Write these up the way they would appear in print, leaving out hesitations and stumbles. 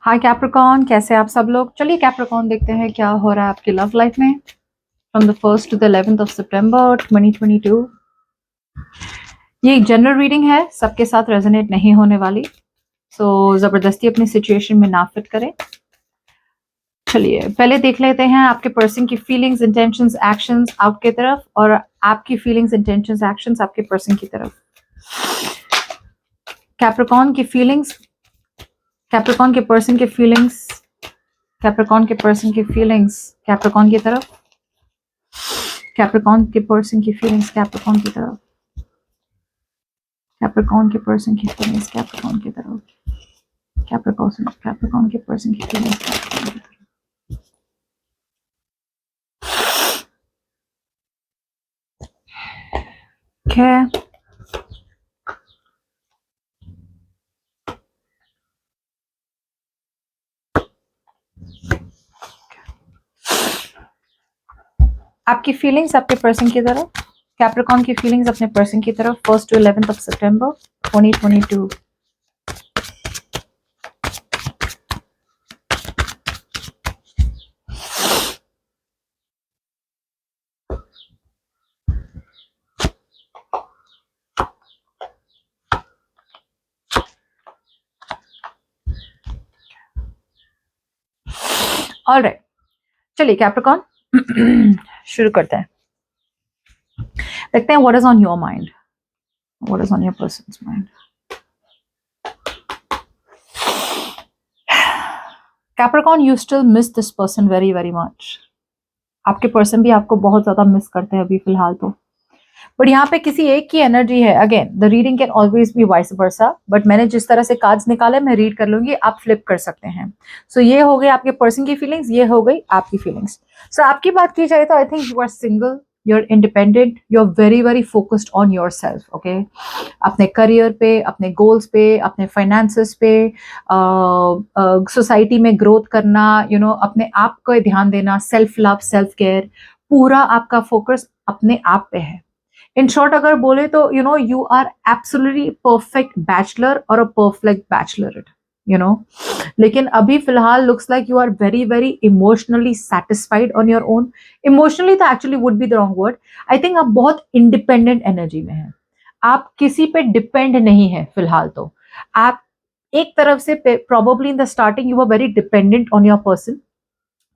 हाय Capricorn, कैसे आप सब लोग। चलिए कैप्रिकॉर्न देखते हैं क्या हो रहा है आपकी लव लाइफ में from the 1st to the 11th of September 2022। ये एक जनरल रीडिंग है, सबके साथ रेजोनेट नहीं होने वाली, सो जबरदस्ती अपनी सिचुएशन में ना फिट करें। चलिए पहले देख लेते हैं आपके पर्सन की फीलिंग्स, इंटेंशंस, एक्शंस आपके तरफ और आपकी फीलिंग्स, इंटेंशंस, एक्शंस आपके पर्सन की तरफ। कैप्रिकॉर्न की फीलिंग्स, कैप्रिकॉर्न के पर्सन की फीलिंग्स, कैप्रिकॉर्न के पर्सन की फीलिंग्स कैप्रिकॉर्न की तरफ, कैप्रिकॉर्न के पर्सन की फीलिंग्स कैप्रिकॉर्न की तरफ, कैप्रिकॉर्न के पर्सन की फीलिंग्स कैप्रिकॉर्न की तरफ, कैप्रिकॉर्न के पर्सन की फीलिंग्स कैप्रिकॉर्न की तरफ। Okay. आपकी फीलिंग्स आपके पर्सन की तरफ, कैप्रिकॉर्न की फीलिंग्स अपने पर्सन की तरफ 1st to 11th of September 2022। Alright, चलिए कैप्रिकॉर्न शुरू करते हैं। देखते हैं what is on your mind, what is on your persons mind. Capricorn, you still miss this person very very much. आपके पर्सन भी आपको बहुत ज्यादा मिस करते हैं अभी फिलहाल तो, बट यहाँ पे किसी एक की एनर्जी है। Again the reading can always be vice versa, but मैंने जिस तरह से कार्ड्स निकाले मैं रीड कर लूंगी, आप फ्लिप कर सकते हैं। सो ये हो गई आपके पर्सन की फीलिंग्स, ये हो गई आपकी फीलिंग्स। सो आपकी बात की जाए तो I think you are single, you are independent, you are very very focused on your self. Okay, अपने करियर पे, अपने गोल्स पे, अपने फाइनेंसेस पे, सोसाइटी में ग्रोथ करना, अपने आप को ध्यान देना, सेल्फ लव, सेल्फ केयर, पूरा आपका फोकस अपने आप पे है। इन शॉर्ट अगर बोले तो you are absolutely perfect bachelor और अ परफेक्ट बैचलर, लेकिन अभी फिलहाल looks like you are very very emotionally satisfied on your own. Emotionally तो actually would be the wrong word. I think आप बहुत इंडिपेंडेंट एनर्जी में हैं, आप किसी पे डिपेंड नहीं है फिलहाल तो। आप एक तरफ से probably in the starting you were very dependent on your person,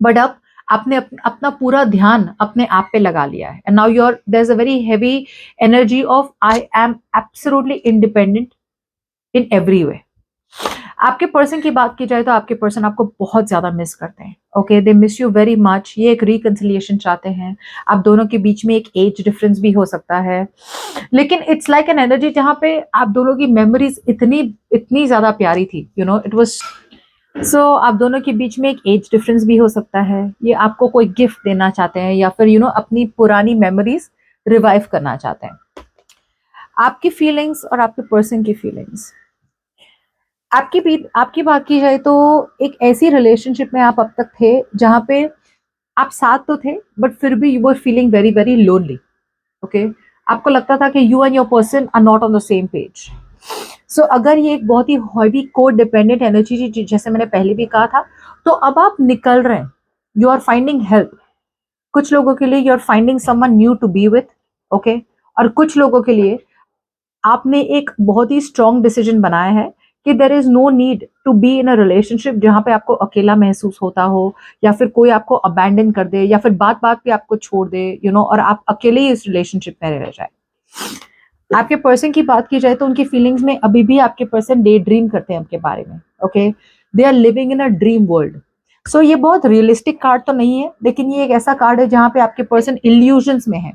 but अब आपने अपना पूरा ध्यान अपने आप पे लगा लिया है, and now your there is a very heavy energy of I am absolutely independent in every way. आपके पर्सन की बात की जाए तो आपके पर्सन आपको बहुत ज्यादा मिस करते हैं। Okay, they miss you very much. ये एक रिकंसिलिएशन चाहते हैं, आप दोनों के बीच में एक एज डिफरेंस भी हो सकता है, लेकिन इट्स लाइक एन एनर्जी जहां पे आप दोनों की मेमोरीज इतनी इतनी ज्यादा प्यारी थी, इट वाज सो आप दोनों के बीच में एक एज डिफरेंस भी हो सकता है। ये आपको कोई गिफ्ट देना चाहते हैं या फिर अपनी पुरानी मेमोरीज रिवाइव करना चाहते हैं। आपकी फीलिंग्स और आपके पर्सन की फीलिंग्स, आपकी बात की जाए तो एक ऐसी रिलेशनशिप में आप अब तक थे जहां पे आप साथ तो थे, बट फिर भी you were feeling very very lonely. Okay, आपको लगता था कि you and your person are not on the same page. So अगर ये एक बहुत ही हैवी को डिपेंडेंट एनर्जी थी, जैसे मैंने पहले भी कहा था, तो अब आप निकल रहे हैं, यू आर फाइंडिंग हेल्प। कुछ लोगों के लिए you are finding someone new to be with. Okay, और कुछ लोगों के लिए आपने एक बहुत ही स्ट्रॉन्ग डिसीजन बनाया है कि there is no need to be in a relationship जहां पे आपको अकेला महसूस होता हो, या फिर कोई आपको अबैंडन कर दे, या फिर बात बात पे आपको छोड़ दे, और आप अकेले ही इस रिलेशनशिप में रह जाए। आपके पर्सन की बात की जाए तो उनकी फीलिंग्स में अभी भी आपके पर्सन डे ड्रीम करते हैं आपके बारे में। Okay, they are living in a dream world. So ये बहुत रियलिस्टिक कार्ड तो नहीं है, लेकिन ये एक ऐसा कार्ड है जहां पे आपके पर्सन इल्यूजन्स में है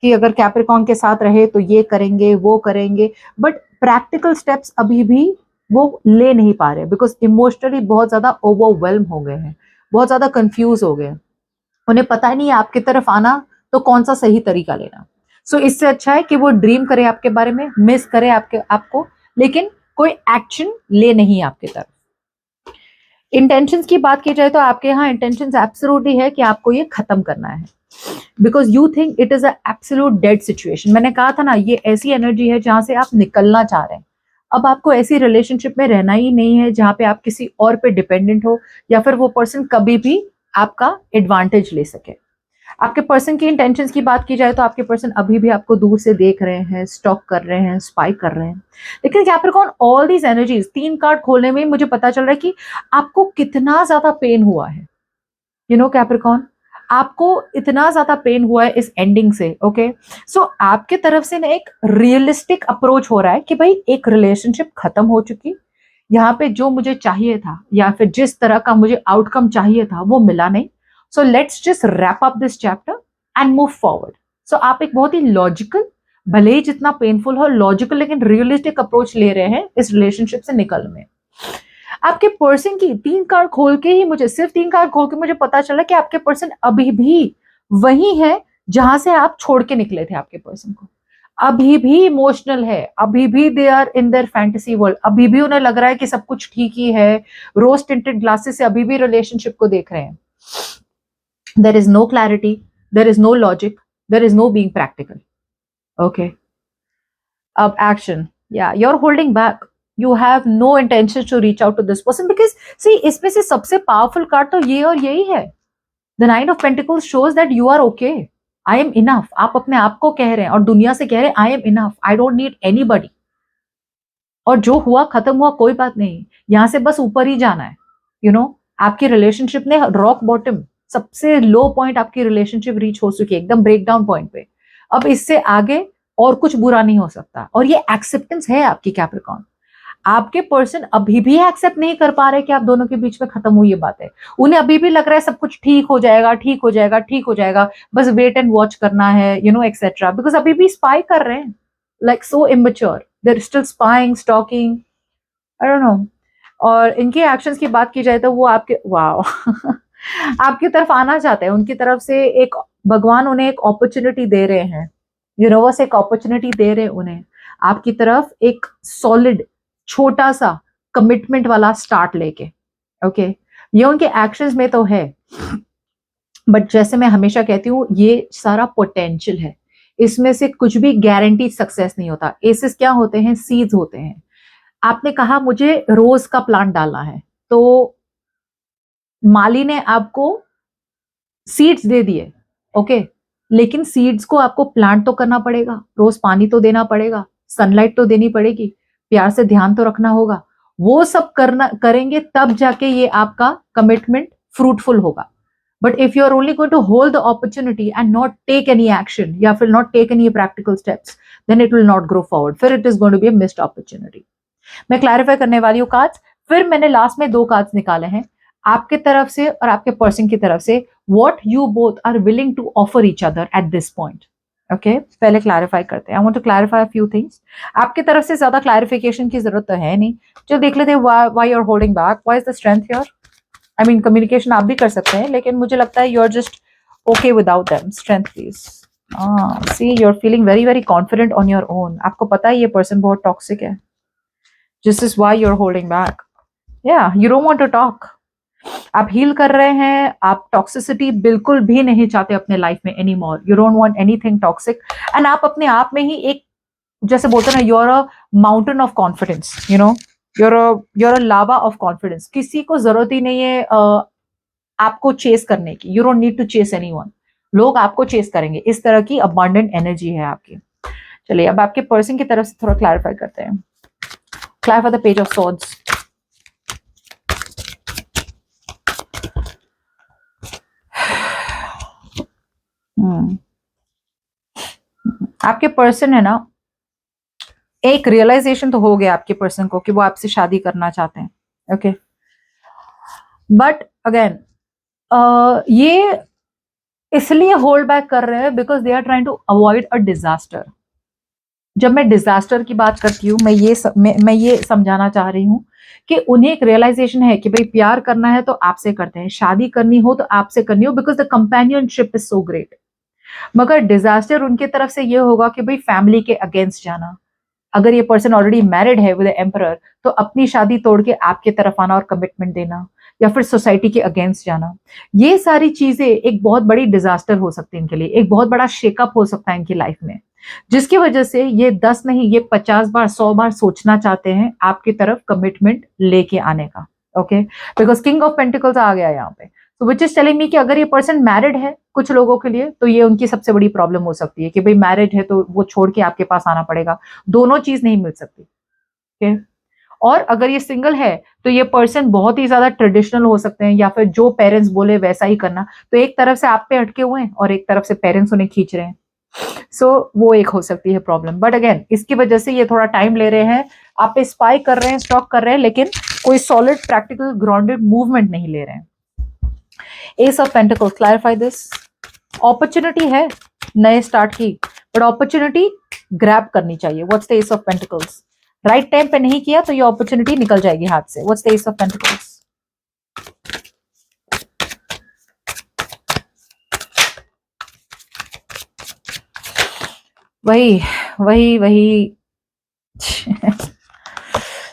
कि अगर कैप्रिकॉर्न के साथ रहे तो ये करेंगे वो करेंगे, बट प्रैक्टिकल स्टेप्स अभी भी वो ले नहीं पा रहे, बिकॉज इमोशनली बहुत ज्यादा ओवरवेल्म हो गए हैं, बहुत ज्यादा कंफ्यूज हो गए। उन्हें पता ही नहीं है आपकी तरफ आना तो कौन सा सही तरीका लेना। सो इससे अच्छा है कि वो ड्रीम करे आपके बारे में, मिस करे आपको, लेकिन कोई एक्शन ले नहीं आपकी तरफ। इंटेंशंस की बात की जाए तो आपके यहाँ इंटेंशंस एब्सोल्युटली है कि आपको ये खत्म करना है, because you think it is a absolute dead situation. मैंने कहा था ना, ये ऐसी एनर्जी है जहां से आप निकलना चाह रहे हैं, अब आपको ऐसी रिलेशनशिप में रहना ही नहीं है जहां पे आप किसी और पे डिपेंडेंट हो या फिर वो पर्सन कभी भी आपका एडवांटेज ले सके। आपके पर्सन की इंटेंशंस की बात की जाए तो आपके पर्सन अभी भी आपको दूर से देख रहे हैं, स्टॉक कर रहे हैं, स्पाई कर रहे हैं। लेकिन Capricorn, all these energies, 3 card खोलने में मुझे पता चल रहा है कि आपको कितना ज्यादा पेन हुआ है। यू नो कैप्रिकॉर्न, आपको इतना ज्यादा पेन हुआ है इस एंडिंग से। ओके, सो आपके तरफ से ना एक रियलिस्टिक अप्रोच हो रहा है कि भाई एक रिलेशनशिप खत्म हो चुकी, यहाँ पे जो मुझे चाहिए था या फिर जिस तरह का मुझे आउटकम चाहिए था वो मिला नहीं। So let's just wrap up this chapter and move forward. So आप एक बहुत ही लॉजिकल, भले ही जितना पेनफुल हो, लॉजिकल लेकिन रियलिस्टिक अप्रोच ले रहे हैं इस रिलेशनशिप से निकलने में। आपके पर्सन की 3 कार्ड खोल के ही मुझे, सिर्फ 3 कार्ड खोल के मुझे पता चला कि आपके पर्सन अभी भी वही है जहां से आप छोड़ के निकले थे। आपके पर्सन को अभी भी इमोशनल है, अभी भी they are in their fantasy world, अभी भी उन्हें लग रहा है कि सब कुछ ठीक ही है, रोज टिंटेड ग्लासेस से अभी भी रिलेशनशिप को देख रहे हैं। There is no clarity, there is no logic, there is no being practical. Okay, अब एक्शन, या you are holding back, you have no intention to reach out to this person because see, इसमें से सबसे powerful card तो ये और यही है। The Nine of Pentacles shows that you are okay. I am enough. आप अपने आप को कह रहे हैं और दुनिया से कह रहे हैं I am enough. I don't need anybody. और जो हुआ खत्म हुआ, कोई बात नहीं, यहां से बस ऊपर ही जाना है। यू नो, आपकी रिलेशनशिप ने रॉक बॉटम, सबसे लो पॉइंट आपकी रिलेशनशिप रीच हो चुकी है, एकदम ब्रेकडाउन पॉइंट पे। अब इससे आगे और कुछ बुरा नहीं हो सकता, और ये एक्सेप्टेंस है आपकी कैप्रिकॉर्न। आपके पर्सन अभी भी एक्सेप्ट नहीं कर पा रहे कि आप दोनों के बीच में खत्म हुई ये बात है। उन्हें अभी भी लग रहा है सब कुछ ठीक हो जाएगा, ठीक हो जाएगा, ठीक हो जाएगा, बस वेट एंड वॉच करना है, यू नो, एक्सेट्रा, बिकॉज अभी भी स्पाई कर रहे हैं, like so immature, they're still spying, stalking, I don't know. और इनके एक्शंस की बात की जाए तो वो आपके, वाओ आपकी तरफ आना चाहते हैं, उनकी तरफ से एक भगवान उन्हें एक अपॉर्चुनिटी दे रहे हैं, यूनिवर्स एक अपॉर्चुनिटी दे रहे हैं उन्हें आपकी तरफ एक सॉलिड छोटा सा कमिटमेंट वाला स्टार्ट लेके। ओके, ये उनके एक्शंस में तो है, बट जैसे मैं हमेशा कहती हूँ ये सारा पोटेंशियल है, इसमें से कुछ भी गारंटी सक्सेस नहीं होता। एसेस क्या होते हैं? सीड्स होते हैं। आपने कहा मुझे रोज का प्लांट डालना है, तो माली ने आपको सीड्स दे दिए, ओके, लेकिन सीड्स को आपको प्लांट तो करना पड़ेगा, रोज पानी तो देना पड़ेगा, सनलाइट तो देनी पड़ेगी, प्यार से ध्यान तो रखना होगा, वो सब करना करेंगे तब जाके ये आपका कमिटमेंट फ्रूटफुल होगा। But if you are only going to hold the opportunity and not take any action या फिर not take any practical steps, then it will not grow forward, फिर it is going to be a missed opportunity. मैं clarify करने वाली हूँ cards, फिर मैंने last में 2 कार्ड्स निकाले हैं आपके तरफ से और आपके पर्सन की तरफ से, what you both are willing to offer each other at this point. Okay, पहले क्लैरिफाई करते हैं। I want to clarify few things. आपके तरफ से ज्यादा क्लैरिफिकेशन की जरूरत तो है नहीं, चलो देख लेते हैं why you are holding back, why is the strength here. I mean communication आप भी कर सकते हैं, लेकिन मुझे लगता है you are just okay without them. Strength please. See, you are feeling very very confident on your own. आपको पता है ये पर्सन बहुत टॉक्सिक है, this is why you are holding back. या you don't want to talk, आप heal कर रहे हैं, आप टॉक्सिसिटी बिल्कुल भी नहीं चाहते अपने लाइफ में any more, you don't want anything toxic, and आप अपने आप में ही एक, जैसे बोलते हैं ना, you are a mountain of confidence, you know, you are a lava of confidence. किसी को जरूरत ही नहीं है आपको चेस करने की, you don't need to chase anyone, लोग आपको चेस करेंगे, इस तरह की अबंडेंट एनर्जी है आपकी। चलिए अब आपके पर्सन की तरफ से थोड़ा क्लैरिफाई करते हैं। Clarify the page of swords. आपके पर्सन है ना, एक रियलाइजेशन तो हो गया आपके पर्सन को कि वो आपसे शादी करना चाहते हैं। ओके, बट अगेन ये इसलिए होल्ड बैक कर रहे हैं because they are trying to avoid a disaster. जब मैं डिजास्टर की बात करती हूँ, मैं ये समझाना चाह रही हूँ कि उन्हें एक रियलाइजेशन है कि भाई प्यार करना है तो आपसे करते हैं, शादी करनी हो तो आपसे करनी हो, because the companionship is so great. मगर डिजास्टर उनकी तरफ से ये होगा कि भाई फैमिली के अगेंस्ट जाना। अगर ये पर्सन ऑलरेडी मैरिड है विद एम्परर, तो अपनी शादी तोड़ के आपके तरफ आना और कमिटमेंट देना, या फिर सोसाइटी के अगेंस्ट जाना, ये सारी चीजें एक बहुत बड़ी डिजास्टर हो सकती है इनके लिए, एक बहुत बड़ा शेकअप हो सकता है इनकी लाइफ में। जिसकी वजह से ये 10 नहीं, ये 50 बार 100 बार सोचना चाहते हैं आपकी तरफ कमिटमेंट लेके आने का। Okay, because king of pentacles आ गया यहाँ पे। तो विच इज टेलिंग मी कि अगर ये पर्सन मैरिड है कुछ लोगों के लिए, तो ये उनकी सबसे बड़ी प्रॉब्लम हो सकती है कि भाई मैरिड है तो वो छोड़ के आपके पास आना पड़ेगा, दोनों चीज नहीं मिल सकती। ओके, और अगर ये सिंगल है तो ये पर्सन बहुत ही ज्यादा ट्रेडिशनल हो सकते हैं, या फिर जो पेरेंट्स बोले वैसा ही करना। तो एक तरफ से आप पे अटके हुए हैं और एक तरफ से पेरेंट्स उन्हें खींच रहे हैं। वो एक हो सकती है प्रॉब्लम। बट अगेन इसकी वजह से ये थोड़ा टाइम ले रहे हैं, आप पे स्पाई कर रहे हैं, स्टॉक कर रहे हैं, लेकिन कोई सॉलिड प्रैक्टिकल ग्राउंडेड मूवमेंट नहीं ले रहे हैं। S of pentacles, clarify this. Opportunity है नए स्टार्ट की, बट अपॉर्चुनिटी ग्रैब करनी चाहिए। What's the S of pentacles? Right time पे नहीं किया तो ये अपॉर्चुनिटी निकल जाएगी हाथ से। What's the S of pentacles? वही वही वही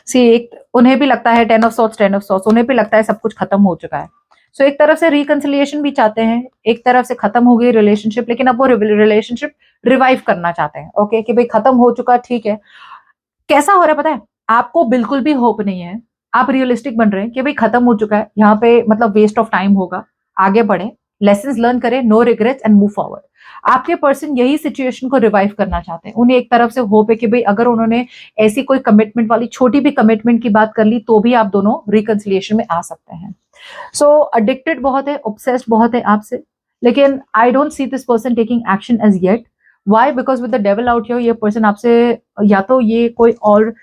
सी, एक उन्हें भी लगता है 10 ऑफ सॉर्ट्स, उन्हें भी लगता है सब कुछ खत्म हो चुका है। सो एक तरफ से रिकंसिलिएशन भी चाहते हैं, एक तरफ से खत्म हो गई रिलेशनशिप, लेकिन अब वो रिलेशनशिप रिवाइव करना चाहते हैं। ओके, कि भाई खत्म हो चुका, ठीक है। कैसा हो रहा है पता है? आपको बिल्कुल भी होप नहीं है, आप रियलिस्टिक बन रहे हैं कि भाई खत्म हो चुका है, यहाँ पे मतलब वेस्ट ऑफ टाइम होगा, आगे बढ़े, लेसन्स लर्न करें, no regrets and move forward. आपके पर्सन यही सिचुएशन को रिवाइव करना चाहते हैं। उन्हें एक तरफ से होप है कि भाई अगर उन्होंने ऐसी कोई कमिटमेंट वाली छोटी भी कमिटमेंट की बात कर ली तो भी आप दोनों रिकंसिलिएशन में आ सकते हैं। सो अडिक्टेड बहुत है, ऑब्सेस्ड बहुत है आपसे, लेकिन I don't see this person taking action as yet. Why? Because with the devil out here, ये पर्सन आपसे या तो ये कोई और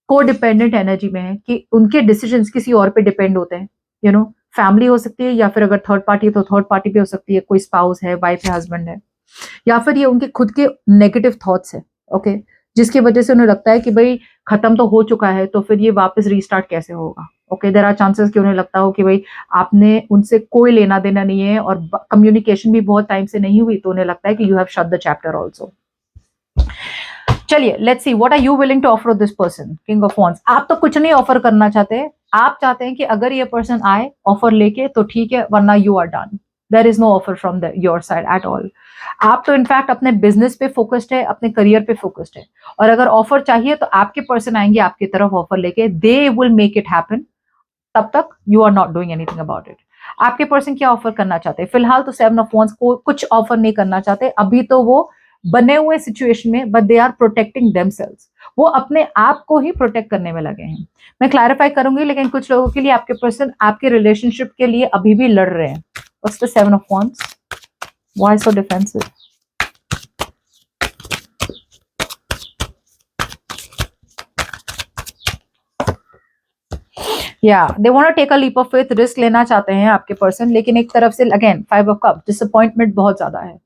को डिपेंडेंट एनर्जी में है कि उनके डिसीजंस किसी और पे डिपेंड होते हैं। यू नो, फैमिली हो सकती है, या फिर अगर थर्ड पार्टी तो थर्ड पार्टी भी हो सकती है, कोई स्पाउस है, वाइफ है, हस्बैंड है, या फिर ये उनके खुद के नेगेटिव थॉट्स है। ओके, जिसकी वजह से उन्हें लगता है कि भाई खत्म तो हो चुका है तो फिर ये वापस रीस्टार्ट कैसे होगा। ओके, देयर आर चांसेस कि उन्हें लगता हो कि भाई आपने उनसे कोई लेना देना नहीं है और कम्युनिकेशन भी बहुत टाइम से नहीं हुई, तो उन्हें लगता है कि you have shut the chapter also. चलिए, let's see what are you willing to offer this person. King of wands, आप तो कुछ नहीं ऑफर करना चाहते, आप चाहते हैं कि अगर ये पर्सन आए ऑफर लेके तो ठीक है, वरना you are done. There is no offer from your side at all. आप तो इनफैक्ट अपने बिजनेस पे फोकस्ड है, अपने करियर पे फोकस्ड है, और अगर ऑफर चाहिए तो आपके पर्सन आएंगे आपकी तरफ ऑफर लेके, they will make it happen. तब तक you are not doing anything about it. आपके पर्सन क्या ऑफर करना चाहते हैं? फिलहाल तो 7 ऑफ वॉन्ड्स को कुछ ऑफर नहीं करना चाहते अभी, तो वो बने हुए सिचुएशन में, but they are protecting themselves. वो अपने आप को ही प्रोटेक्ट करने में लगे हैं। मैं क्लैरिफाई करूंगी, लेकिन कुछ लोगों के लिए आपके पर्सन आपके रिलेशनशिप के लिए अभी भी लड़ रहे हैं। What's the 7 of Wands? Why so defensive? Yeah, they want to take a leap of faith, risk लेना चाहते हैं आपके पर्सन, लेकिन एक तरफ से अगेन 5 of Cups, डिसअपॉइंटमेंट बहुत ज्यादा है,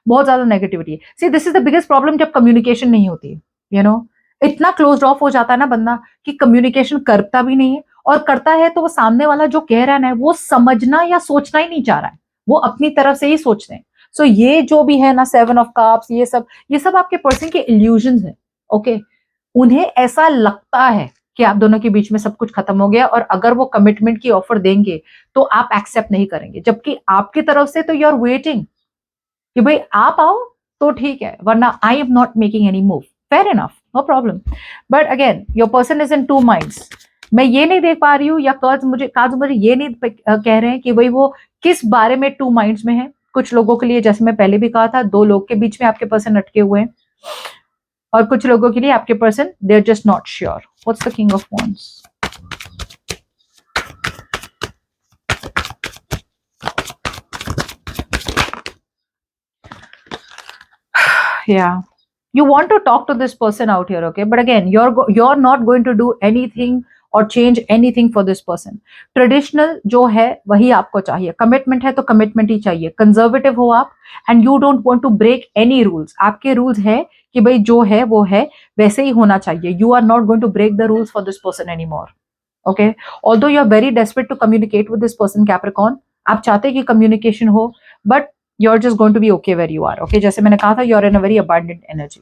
बहुत ज्यादा नेगेटिविटी है। See, this is the biggest problem जब कम्युनिकेशन नहीं होती है। यू नो, इतना क्लोज ऑफ हो जाता है ना बंदा कि कम्युनिकेशन करता भी नहीं है, और करता है तो वो सामने वाला जो कह रहा है ना, वो समझना या सोचना ही नहीं चाह रहा है, वो अपनी तरफ से ही सोचते हैं। सो ये जो भी है ना 7 ऑफ कप्स, ये सब आपके पर्सन के इल्यूजन्स है। ओके, उन्हें ऐसा लगता है कि आप दोनों के बीच में सब कुछ खत्म हो गया, और अगर वो कमिटमेंट की ऑफर देंगे तो आप एक्सेप्ट नहीं करेंगे, जबकि आपकी तरफ से तो यू आर वेटिंग कि भाई आप आओ तो ठीक है, वरना I am not making any move. Fair enough, no problem. But again your person is in two minds. मैं ये नहीं देख पा रही हूँ, या कार्ड्स मुझे ये नहीं कह रहे हैं कि भाई वो किस बारे में टू माइंड्स में है। कुछ लोगों के लिए, जैसे मैं पहले भी कहा था, दो लोग के बीच में आपके पर्सन अटके हुए हैं, और कुछ लोगों के लिए आपके person they are just not sure. What's the king of wands? Yeah, you want to talk to this person out here, okay, but again you're not going to do anything or change anything for this person. Traditional जो है वही आपको चाहिए, commitment है तो commitment ही चाहिए, conservative हो आप, and you don't want to break any rules. आपके रूल्स है कि भाई जो है वो है, वैसे ही होना चाहिए। You are not going to break the rules for this person any more. Okay, although you are very desperate to communicate with this person Capricorn, आप चाहते हैं कि कम्युनिकेशन हो, but you're just going to be okay where you are. Okay, जैसे मैंने कहा था, you're in a very abundant energy.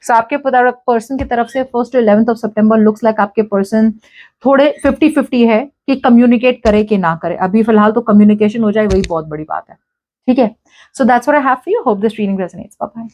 So आपके पर्सन की तरफ से 1st to 11th of September looks like आपके पर्सन थोड़े 50-50 है कि कम्युनिकेट करे कि ना करे। अभी फिलहाल तो कम्युनिकेशन हो जाए, वही बहुत बड़ी बात है। ठीक है, so that's what I have for you. Hope this reading resonates. Bye bye.